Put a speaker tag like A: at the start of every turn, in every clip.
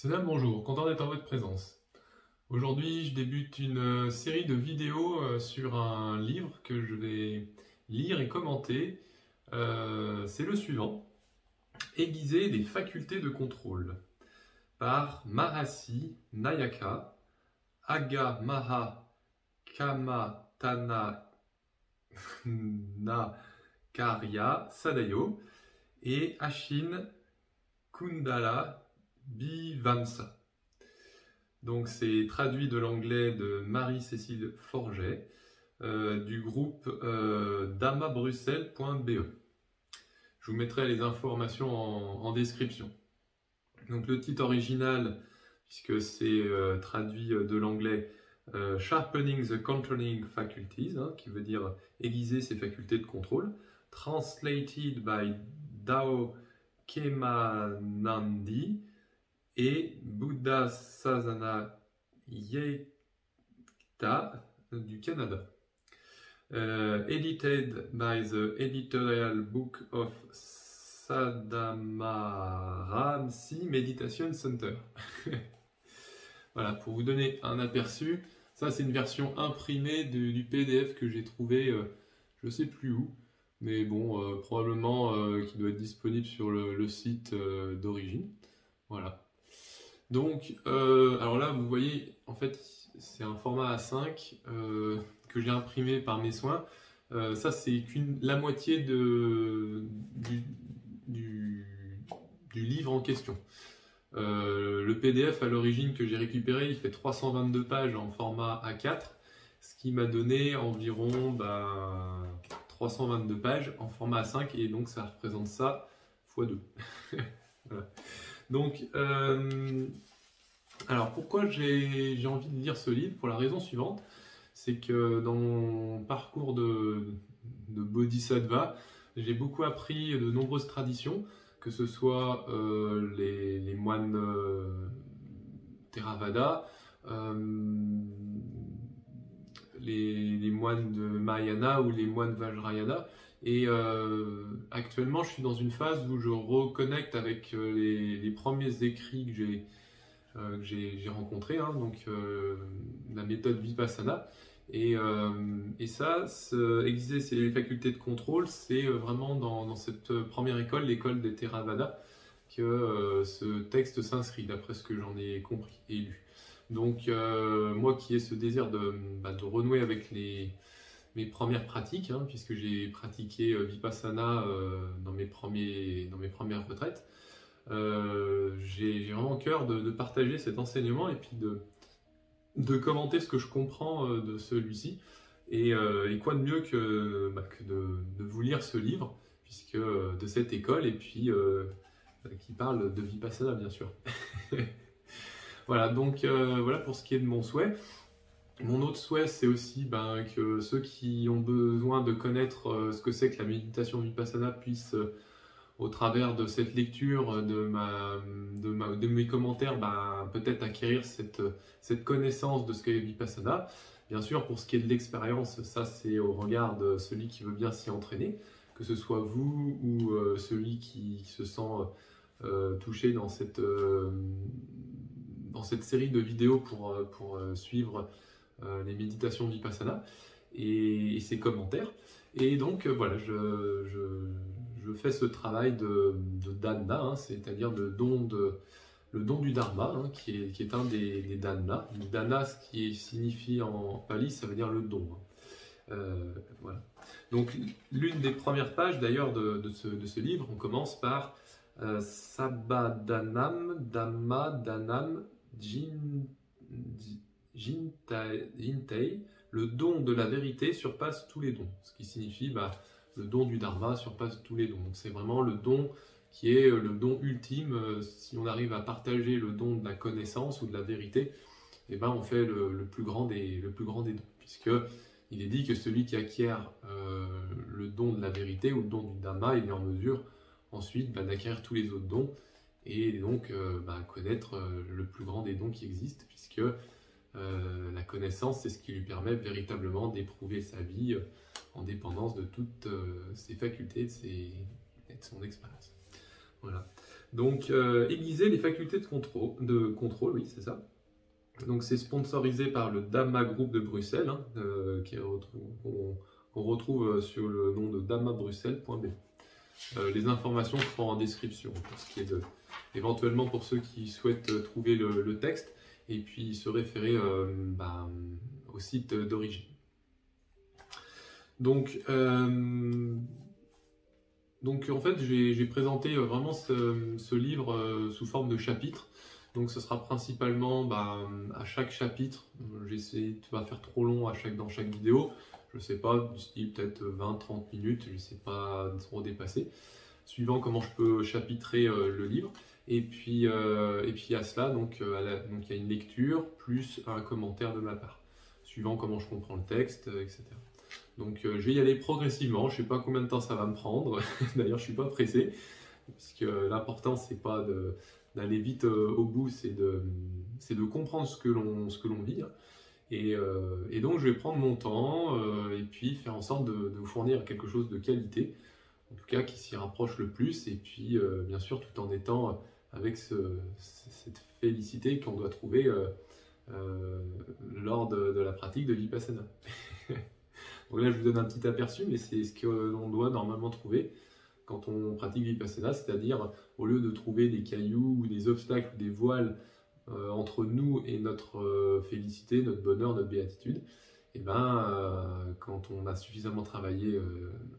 A: Salam, bonjour, content d'être en votre présence. Aujourd'hui, je débute une série de vidéos sur un livre que je vais lire et commenter. C'est le suivant, Aiguiser des facultés de contrôle, par Mahasi Nayaka, Aga Maha Kamatana Nakarya Sadayo et Ashin Kundala Bivamsa. Donc c'est traduit de l'anglais de Marie-Cécile Forget du groupe damabruxelles.be. Je vous mettrai les informations en description. Donc le titre original, puisque c'est traduit de l'anglais Sharpening the Controlling Faculties, qui veut dire aiguiser ses facultés de contrôle, translated by Dao Kemanandi et Buddha Sasana Yekta du Canada. Edited by the Editorial Book of Sadamaramsi Meditation Center. Voilà, pour vous donner un aperçu, ça c'est une version imprimée du PDF que j'ai trouvé, je ne sais plus où, mais bon, probablement qui doit être disponible sur le site d'origine. Voilà. Donc, alors là, vous voyez, en fait, c'est un format A5 que j'ai imprimé par mes soins. Ça, c'est la moitié du livre en question. Le PDF à l'origine que j'ai récupéré, il fait 322 pages en format A4, ce qui m'a donné environ 322 pages en format A5, et donc ça représente ça x 2. Voilà. Donc, alors pourquoi j'ai envie de lire ce livre? Pour la raison suivante, c'est que dans mon parcours de Bodhisattva, j'ai beaucoup appris de nombreuses traditions, que ce soit les moines Theravada, les moines de Mahayana ou les moines Vajrayana. Et actuellement, je suis dans une phase où je reconnecte avec les premiers écrits que j'ai rencontrés, donc la méthode Vipassana. Et ça, aiguiser ses facultés de contrôle, c'est vraiment dans cette première école, l'école des Theravada, que ce texte s'inscrit, d'après ce que j'en ai compris et lu. Donc, moi qui ai ce désir de renouer avec mes premières pratiques, puisque j'ai pratiqué Vipassana dans mes premières retraites, j'ai vraiment cœur de partager cet enseignement et puis de commenter ce que je comprends de celui-ci. Et quoi de mieux que de vous lire ce livre, puisque de cette école, et puis qui parle de Vipassana, bien sûr. Voilà, donc voilà pour ce qui est de mon souhait. Mon autre souhait, c'est aussi que ceux qui ont besoin de connaître ce que c'est que la méditation Vipassana puissent, au travers de cette lecture, de mes commentaires, peut-être acquérir cette connaissance de ce qu'est Vipassana. Bien sûr, pour ce qui est de l'expérience, ça c'est au regard de celui qui veut bien s'y entraîner, que ce soit vous ou celui qui se sent touché dans cette série de vidéos pour suivre les méditations Vipassana et ses commentaires. Et donc voilà, je fais ce travail de dana, c'est-à-dire le don du dharma, qui est un des danas. Le dana, ce qui signifie en pali, ça veut dire le don. Voilà. Donc l'une des premières pages d'ailleurs de ce livre, on commence par Sabbadanam Dhamma Danam Jintei, le don de la vérité surpasse tous les dons, ce qui signifie le don du dharma surpasse tous les dons. Donc c'est vraiment le don qui est le don ultime. Si on arrive à partager le don de la connaissance ou de la vérité, on fait le plus grand des dons, puisque il est dit que celui qui acquiert le don de la vérité ou le don du dharma, il est en mesure ensuite d'acquérir tous les autres dons et donc connaître le plus grand des dons qui existent, puisque la connaissance, c'est ce qui lui permet véritablement d'éprouver sa vie en dépendance de toutes ses facultés et de son expérience. Voilà. Donc, aiguiser les facultés de contrôle, oui, c'est ça. Donc, c'est sponsorisé par le Dama Group de Bruxelles, hein, qu'on retrouve sur le nom de damabruxelles.be. Les informations seront en description, pour ce qui est éventuellement pour ceux qui souhaitent trouver le texte et puis se référer au site d'origine. Donc en fait, j'ai présenté vraiment ce livre sous forme de chapitres. Donc ce sera principalement à chaque chapitre, j'essaie de pas faire trop long dans chaque vidéo, je sais pas, du style peut-être 20-30 minutes, je sais pas trop dépasser, suivant comment je peux chapitrer le livre. Et puis à cela, donc il y a une lecture plus un commentaire de ma part, suivant comment je comprends le texte, etc. Donc je vais y aller progressivement, je ne sais pas combien de temps ça va me prendre, d'ailleurs je ne suis pas pressé, puisque l'important c'est pas d'aller vite au bout, c'est de comprendre ce que l'on vit. Et donc je vais prendre mon temps et puis faire en sorte de vous fournir quelque chose de qualité, en tout cas qui s'y rapproche le plus, et puis bien sûr tout en étant avec cette félicité qu'on doit trouver lors de la pratique de Vipassana. Donc là je vous donne un petit aperçu, mais c'est ce que l'on doit normalement trouver quand on pratique Vipassana, c'est-à-dire au lieu de trouver des cailloux ou des obstacles ou des voiles entre nous et notre félicité, notre bonheur, notre béatitude, et quand on a suffisamment travaillé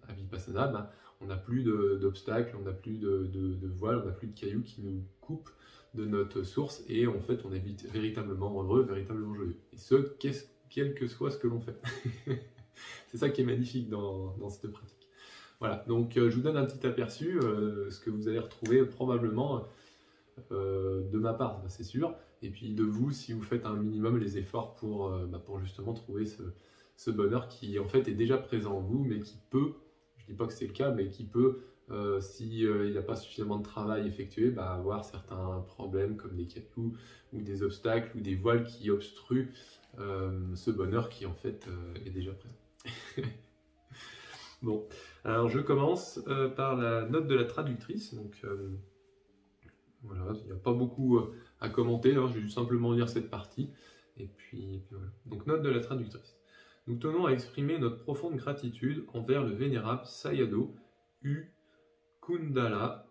A: à Vipassana, on n'a plus d'obstacles, on n'a plus de voiles, on n'a plus de cailloux qui nous coupent de notre source, et en fait on est véritablement heureux, véritablement joyeux. Et ce, quel que soit ce que l'on fait. C'est ça qui est magnifique dans cette pratique. Voilà, donc je vous donne un petit aperçu, ce que vous allez retrouver probablement de ma part, c'est sûr, et puis de vous si vous faites un minimum les efforts pour justement trouver ce bonheur qui en fait est déjà présent en vous, mais qui peut, je ne dis pas que c'est le cas, mais qui peut, s'il n'y a pas suffisamment de travail effectué, avoir certains problèmes comme des cailloux ou des obstacles ou des voiles qui obstruent ce bonheur qui en fait est déjà présent. Bon, alors je commence par la note de la traductrice. Donc voilà, il n'y a pas beaucoup à commenter, hein, je vais simplement lire cette partie. Et puis voilà. Donc note de la traductrice. Nous tenons à exprimer notre profonde gratitude envers le vénérable Sayadaw U Kundala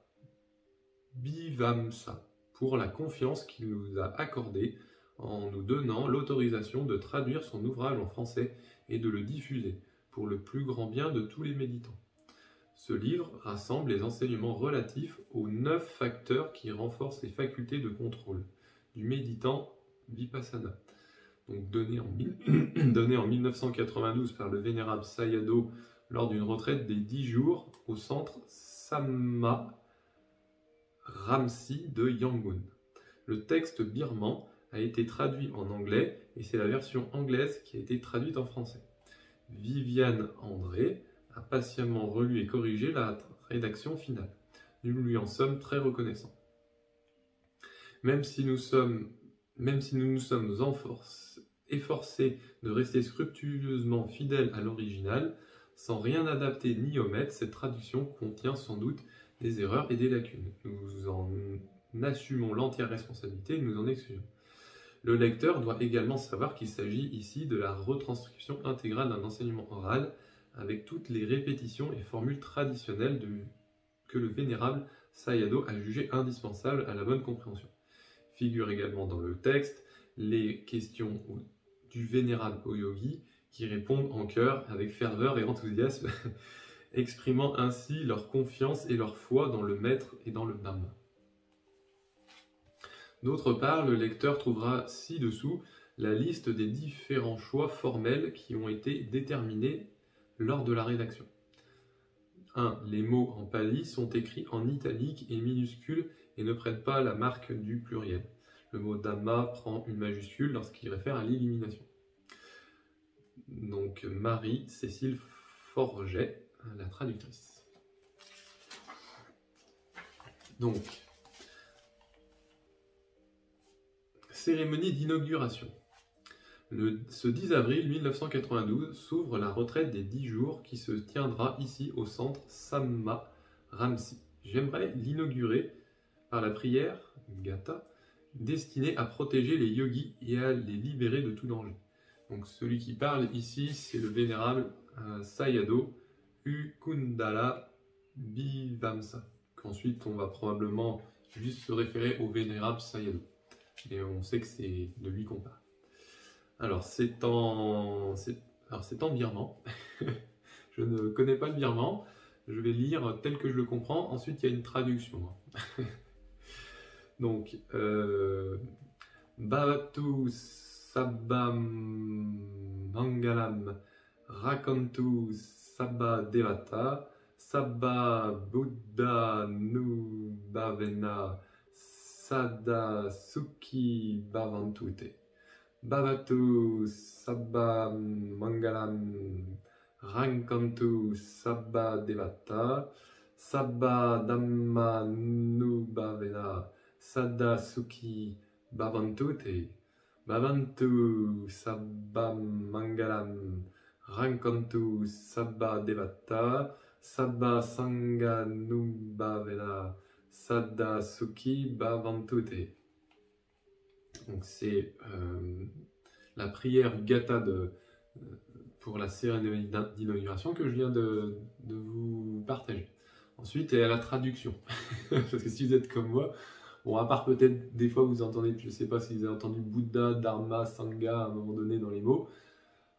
A: Bhivamsa pour la confiance qu'il nous a accordée en nous donnant l'autorisation de traduire son ouvrage en français et de le diffuser, pour le plus grand bien de tous les méditants. Ce livre rassemble les enseignements relatifs aux 9 facteurs qui renforcent les facultés de contrôle du méditant Vipassana. Donc donné en 1992 par le vénérable Sayadaw lors d'une retraite des 10 jours au centre Samma Ramsi de Yangon. Le texte birman a été traduit en anglais et c'est la version anglaise qui a été traduite en français. Viviane André a patiemment relu et corrigé la rédaction finale. Nous lui en sommes très reconnaissants. Même si nous nous sommes efforcés de rester scrupuleusement fidèles à l'original, sans rien adapter ni omettre, cette traduction contient sans doute des erreurs et des lacunes. Nous en assumons l'entière responsabilité et nous en excusons. Le lecteur doit également savoir qu'il s'agit ici de la retranscription intégrale d'un enseignement oral avec toutes les répétitions et formules traditionnelles que le vénérable Sayadaw a jugées indispensables à la bonne compréhension. Figurent également dans le texte les questions du vénérable Oyogi qui répondent en chœur avec ferveur et enthousiasme, exprimant ainsi leur confiance et leur foi dans le maître et dans le Dhamma. D'autre part, le lecteur trouvera ci-dessous la liste des différents choix formels qui ont été déterminés lors de la rédaction. 1. Les mots en pali sont écrits en italique et minuscules et ne prennent pas la marque du pluriel. Le mot Dhamma prend une majuscule lorsqu'il réfère à l'illumination. Donc Marie-Cécile Forget, la traductrice. Donc, cérémonie d'inauguration. Ce 10 avril 1992 s'ouvre la retraite des 10 jours qui se tiendra ici au centre Samma Ramsi. J'aimerais l'inaugurer par la prière, Gata, destinée à protéger les yogis et à les libérer de tout danger. Donc celui qui parle ici, c'est le vénérable Sayadaw Ukundala Bhivamsa. Qu'ensuite, on va probablement juste se référer au vénérable Sayadaw. Et on sait que c'est de lui qu'on parle. Alors, c'est en birman. Je ne connais pas le birman. Je vais lire tel que je le comprends. Ensuite, il y a une traduction. Donc, Bhavatu Sabbam Mangalam Rakantu Sabba Devata Sabba Buddha Nubhavena Sada Sukhi Bhavantute. Bhavatu Sabba Mangalam Rankantu Sabba Devata Sabba Dhamma Nubhavena Sada Sukhi Bhavantute. Bhavantu Sabba Mangalam Rankantu Sabba Devata Sabba Sangha Nubhavena Sada Sukhi Bhavantute. Donc c'est la prière Gata pour la cérémonie d'inauguration que je viens de vous partager. Ensuite, il y a la traduction. Parce que si vous êtes comme moi, bon, à part peut-être des fois vous entendez, je ne sais pas si vous avez entendu Bouddha, Dharma, Sangha à un moment donné dans les mots.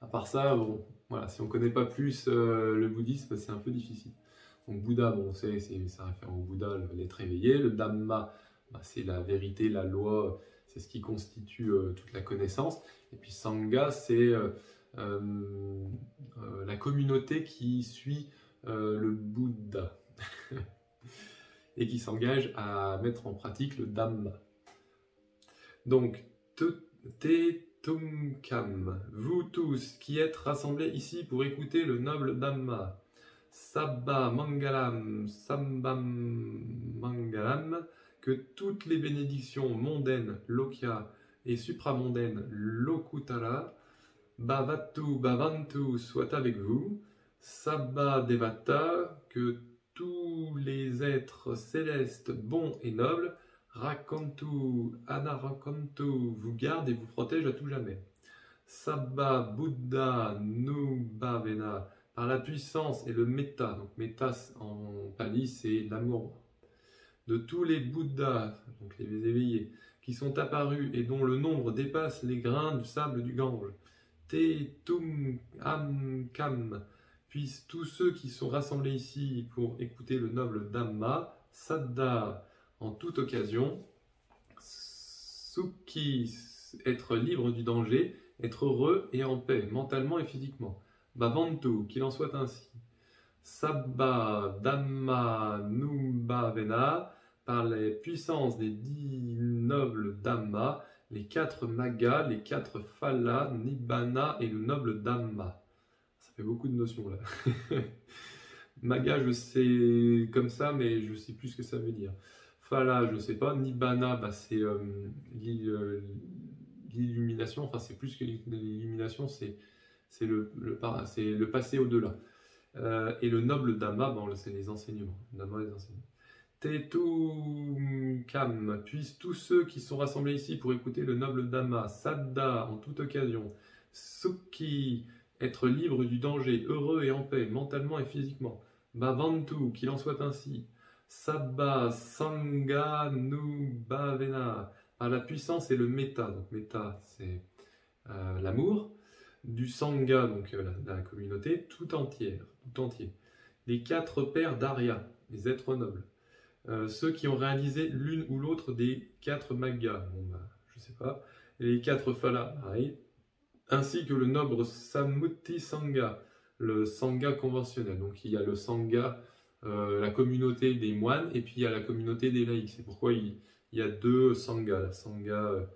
A: À part ça, bon, voilà, si on ne connaît pas plus le bouddhisme, c'est un peu difficile. Donc Bouddha, bon, ça réfère au Bouddha, l'être éveillé. Le Dhamma, bah, c'est la vérité, la loi, c'est ce qui constitue toute la connaissance. Et puis Sangha, c'est la communauté qui suit le Bouddha et qui s'engage à mettre en pratique le Dhamma. Donc, Tetumkam, vous tous qui êtes rassemblés ici pour écouter le noble Dhamma, Sabba Mangalam, Sambam Mangalam, que toutes les bénédictions mondaines, Lokya, et supramondaines, Lokutara, Bhavatu Bhavantu soient avec vous, Sabba Devata, que tous les êtres célestes, bons et nobles, Rakantu, Anarakantu, vous gardent et vous protègent à tout jamais. Sabba Buddha Nubhavena, par la puissance et le Metta, donc Metta en pali c'est l'amour, de tous les Bouddhas, donc les éveillés, qui sont apparus et dont le nombre dépasse les grains du sable du Gange. Te tum am kam, puissent tous ceux qui sont rassemblés ici pour écouter le noble Dhamma, Saddha, en toute occasion, Sukhi, être libre du danger, être heureux et en paix, mentalement et physiquement. Bhavantu, qu'il en soit ainsi. Sabba Dhamma Nubhavena, par les puissances des 10 nobles Dhamma, les 4 Maggas, les 4 Phala, Nibbana et le noble Dhamma. Ça fait beaucoup de notions là. Magga, je sais comme ça, mais je sais plus ce que ça veut dire. Phala, je sais pas. Nibbana, bah, c'est l'illumination. Enfin, c'est plus que l'illumination, c'est le passé au-delà. Et le noble Dhamma, bon, c'est les enseignements. Dhamma, les enseignements. Tetumkam, puissent tous ceux qui sont rassemblés ici pour écouter le noble Dhamma, Saddha, en toute occasion, Sukhi, être libre du danger, heureux et en paix, mentalement et physiquement, Bhavantu, qu'il en soit ainsi, Sabba Sangha Nubhavena, par la puissance et le Metta, donc Metta c'est l'amour, du Sangha, donc la communauté, tout entier. Les 4 pères d'Arya, les êtres nobles, ceux qui ont réalisé l'une ou l'autre des 4 Maggas, bon, bah, je sais pas, et les 4 Phala, pareil, ainsi que le noble Sammuti Sangha, le Sangha conventionnel. Donc il y a le Sangha, la communauté des moines, et puis il y a la communauté des laïcs. C'est pourquoi il y a 2 Sanghas, la Sangha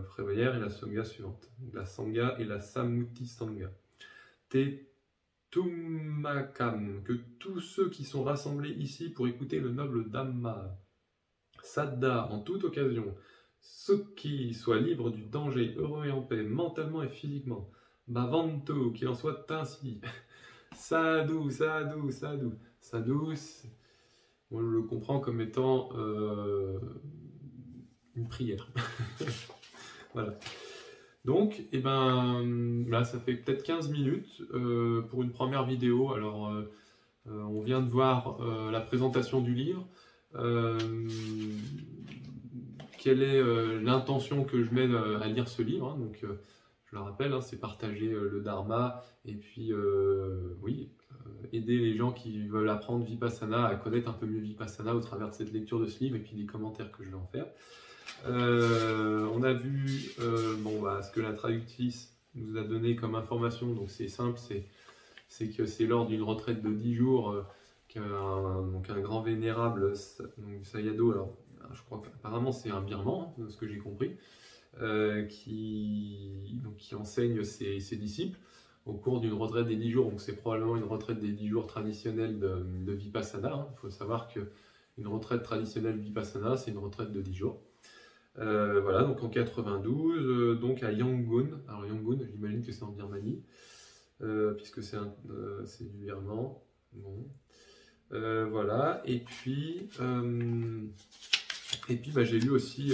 A: prévoyère et la Sangha suivante. La Sangha et la Sammuti Sangha. Tetumkam, que tous ceux qui sont rassemblés ici pour écouter le noble Dhamma, Saddha, en toute occasion, Sukhi, soit libre du danger, heureux et en paix, mentalement et physiquement, Bhavantu, qu'il en soit ainsi, Sadhu, Sadhu, Sadhu, Sadhu, on le comprend comme étant une prière. Voilà. Donc, eh ben, là, ça fait peut-être 15 minutes pour une première vidéo. Alors, on vient de voir la présentation du livre. Quelle est l'intention que je mène à lire ce livre, hein. Donc, je le rappelle, hein, c'est partager le Dharma et puis, oui, aider les gens qui veulent apprendre Vipassana à connaître un peu mieux Vipassana au travers de cette lecture de ce livre et puis des commentaires que je vais en faire. On a vu ce que la traductrice nous a donné comme information, donc c'est simple, c'est que c'est lors d'une retraite de 10 jours qu'un grand vénérable, donc Sayadaw, alors je crois qu'apparemment c'est un birman, hein, de ce que j'ai compris, qui enseigne ses disciples au cours d'une retraite des 10 jours, donc c'est probablement une retraite des 10 jours traditionnelle de Vipassana, hein. Il faut savoir qu'une retraite traditionnelle Vipassana, c'est une retraite de 10 jours. Voilà, donc en 92, donc à Yangon. Alors Yangon, j'imagine que c'est en Birmanie, puisque c'est du Birman. Bon. Voilà, et puis j'ai lu aussi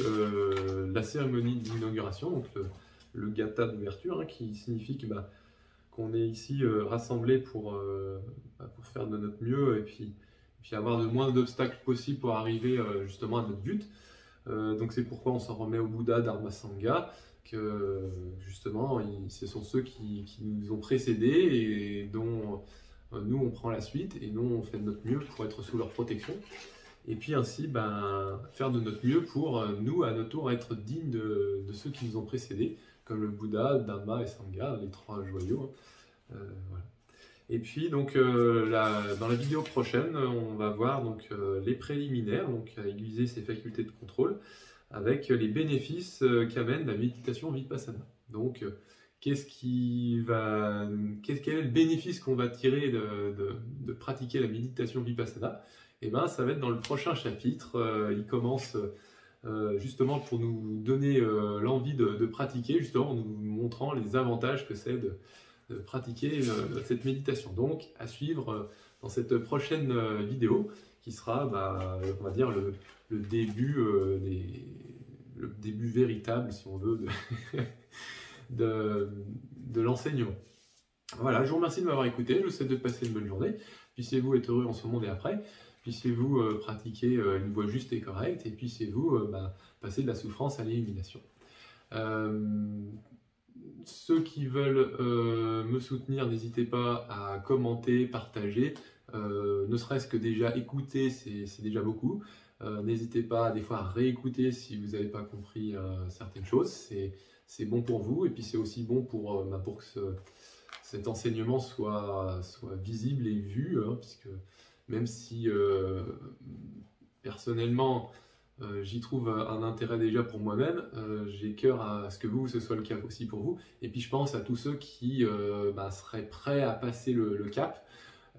A: la cérémonie d'inauguration, donc le gatha d'ouverture, hein, qui signifie qu'on est ici rassemblés pour faire de notre mieux et puis avoir le moins d'obstacles possible pour arriver justement à notre but. Donc c'est pourquoi on s'en remet au Bouddha, Dharma, Sangha, que justement ce sont ceux qui nous ont précédés et dont nous on prend la suite et nous on fait de notre mieux pour être sous leur protection. Et puis ainsi faire de notre mieux pour nous à notre tour être dignes de ceux qui nous ont précédés, comme le Bouddha, Dhamma et Sangha, les trois joyaux, hein. Voilà. Et puis donc dans la vidéo prochaine, on va voir donc les préliminaires, donc à aiguiser ses facultés de contrôle, avec les bénéfices qu'amène la méditation Vipassana. Donc quel est le bénéfice qu'on va tirer de pratiquer la méditation Vipassana? Et ben ça va être dans le prochain chapitre. Il commence justement pour nous donner l'envie de pratiquer, justement en nous montrant les avantages que c'est de pratiquer cette méditation. Donc, à suivre dans cette prochaine vidéo, qui sera, on va dire, le début, le début véritable, si on veut, de l'enseignement. Voilà, je vous remercie de m'avoir écouté, je vous souhaite de passer une bonne journée. Puissiez-vous être heureux en ce monde et après. Puissiez-vous pratiquer une voie juste et correcte, et puissiez-vous passer de la souffrance à l'illumination. Ceux qui veulent me soutenir, n'hésitez pas à commenter, partager, ne serait-ce que déjà écouter, c'est déjà beaucoup. N'hésitez pas des fois à réécouter si vous n'avez pas compris certaines choses, c'est bon pour vous, et puis c'est aussi bon pour que cet enseignement soit visible et vu, hein, puisque même si personnellement j'y trouve un intérêt déjà pour moi-même, j'ai cœur à ce que ce soit le cas aussi pour vous, et puis je pense à tous ceux qui seraient prêts à passer le cap,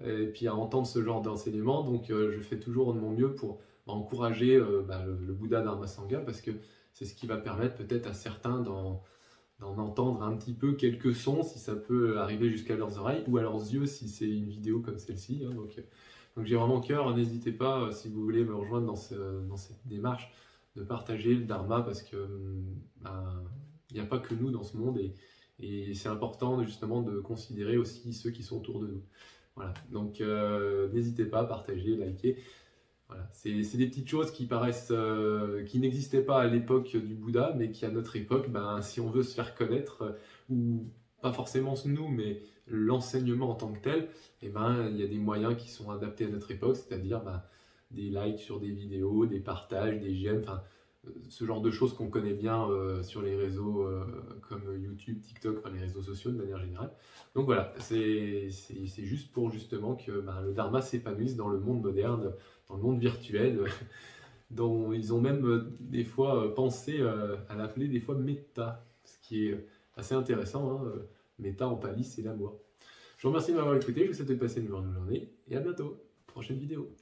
A: et puis à entendre ce genre d'enseignement, donc je fais toujours de mon mieux pour encourager le Bouddha Dharma Sangha, parce que c'est ce qui va permettre peut-être à certains d'en entendre un petit peu quelques sons, si ça peut arriver jusqu'à leurs oreilles, ou à leurs yeux si c'est une vidéo comme celle-ci, hein, donc j'ai vraiment cœur, n'hésitez pas, si vous voulez me rejoindre dans cette démarche, de partager le Dharma, parce que il n'y a pas que nous dans ce monde, et c'est important justement de considérer aussi ceux qui sont autour de nous. Voilà, donc n'hésitez pas à partager, liker. Voilà, c'est des petites choses qui paraissent, qui n'existaient pas à l'époque du Bouddha, mais qui à notre époque, si on veut se faire connaître, ou pas forcément nous, mais l'enseignement en tant que tel, il y a des moyens qui sont adaptés à notre époque, c'est-à-dire des likes sur des vidéos, des partages, des j'aime, ce genre de choses qu'on connaît bien sur les réseaux comme YouTube, TikTok, les réseaux sociaux de manière générale. Donc voilà, c'est juste pour justement que le Dharma s'épanouisse dans le monde moderne, dans le monde virtuel, dont ils ont même des fois pensé à l'appeler des fois Metta, ce qui est assez intéressant, hein. Metta en pali, c'est l'amour. Je vous remercie de m'avoir écouté, je vous souhaite de passer une bonne journée, et à bientôt, prochaine vidéo.